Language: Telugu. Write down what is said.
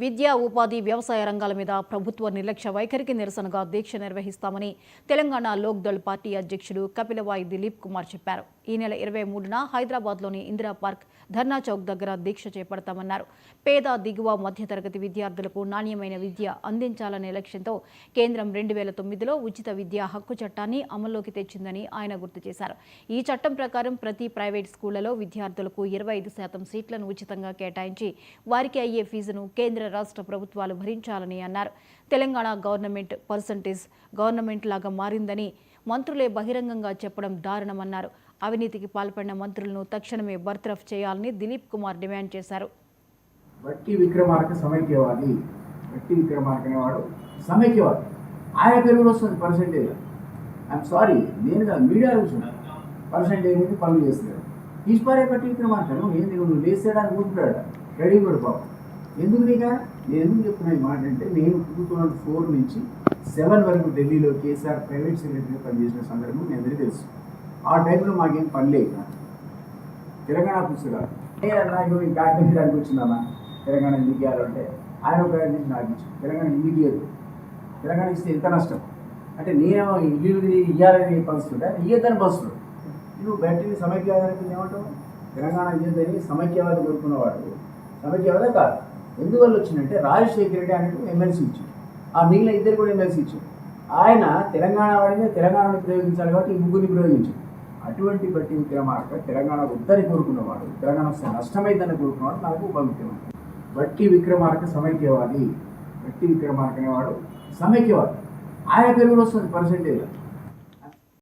విద్యా, ఉపాధి, వ్యవసాయ రంగాల మీద ప్రభుత్వ నిర్లక్ష్య వైఖరికి నిరసనగా దీక్ష నిర్వహిస్తామని తెలంగాణ లోక్దళ్ పార్టీ అధ్యక్షుడు కపిలవాయి దిలీప్ కుమార్ చెప్పారు. ఈ నెల 23న హైదరాబాద్లోని ఇందిరా పార్క్, ధర్నా చౌక్ దగ్గర దీక్ష చేపడతామన్నారు. పేద, దిగువ, మధ్యతరగతి విద్యార్థులకు నాణ్యమైన విద్య అందించాలనే లక్ష్యంతో కేంద్రం 2009లో ఉచిత విద్యా హక్కు చట్టాన్ని అమల్లోకి తెచ్చిందని ఆయన గుర్తు చేశారు. ఈ చట్టం ప్రకారం ప్రతి ప్రైవేట్ స్కూళ్లలో విద్యార్థులకు 25% సీట్లను ఉచితంగా కేటాయించి వారికి అయ్యే ఫీజును కేంద్ర రాష్ట్ర ప్రభుత్వాలు భరించాలని అన్నారు. తెలంగాణ గవర్నమెంట్ పర్సంటేజ్ గవర్నమెంట్ లాగా మారిందని మంత్రులే బహిరంగంగా చెప్పడం దారుణమన్నారు. అవినీతికి పాల్పడిన మంత్రులను తక్షణమే బర్తరఫ్ చేయాలని దిలీప్ కుమార్ డిమాండ్ చేశారు. బట్టి విక్రమార్క సమైక్యవాది, బట్టి విక్రమార్క అనేవాడు సమైక్యవాది. ఆయన పేరు వస్తుంది పర్సెంటేజ్. ఐఎమ్ సారీ, నేను కాదు, మీడియా చూస్తున్నాను. పర్సెంటేజ్ మీద పనులు చేస్తున్నాడు. ఈశ్వర్య బట్టి విక్రమార్క నువ్వు లేసేయడానికి కూర్చున్నాడు రెడీ కూడా బాబు. ఎందుకు నీక నేను ఎందుకు చెప్తున్నా ఈ మాట అంటే, నేను 2004 నుంచి 7 వరకు ఢిల్లీలో కేసీఆర్ ప్రైవేట్ సెక్రటరీగా పనిచేసిన సందర్భం మీ అందరికీ తెలుసు. ఆ టైంలో మాకేం పని లేదు. తెలంగాణ పుస్తకాలు నాకు కాకినాడడానికి వచ్చిందమ్మా తెలంగాణ ఎందుకు ఇవ్వాలంటే ఆయన ఒక నుంచి నాకు ఇచ్చింది. తెలంగాణ ఎందుకు ఇవ్వదు, తెలంగాణ ఇస్తే ఎంత నష్టం అంటే నేనేమో ఇల్లు ఇవ్వాలని పంచుతుంటే ఇయ్యద్దని పంచుతాడు. నువ్వు బయటని సమైక్యవాదానికి ఏమంటావు? తెలంగాణ ఇయ్యద్దని సమైక్యవాది కోరుకున్నవాడు సమైక్యవాదే కాదు. ఎందువల్ల వచ్చిందంటే రాజశేఖర రెడ్డి అనేది ఎమ్మెల్సీ ఇచ్చాడు, ఆ మిగిలిన ఇద్దరు కూడా ఎమ్మెల్సీ ఇచ్చాడు. ఆయన తెలంగాణ వాడిని తెలంగాణను ప్రయోగించాలి కాబట్టి ఈ ముగ్గురిని ప్రయోగించాడు. అటువంటి బట్టి విక్రమార్క తెలంగాణ వద్దని కోరుకున్నవాడు, తెలంగాణ నష్టమైందని కోరుకున్నవాడు నాకు ఉప ముఖ్యమంత్రి. బట్టి విక్రమార్క సమైక్యవాది, బట్టి విక్రమార్క అనేవాడు సమైక్యవాది. ఆయన పేరు కూడా వస్తుంది పర్సెంటేజ్.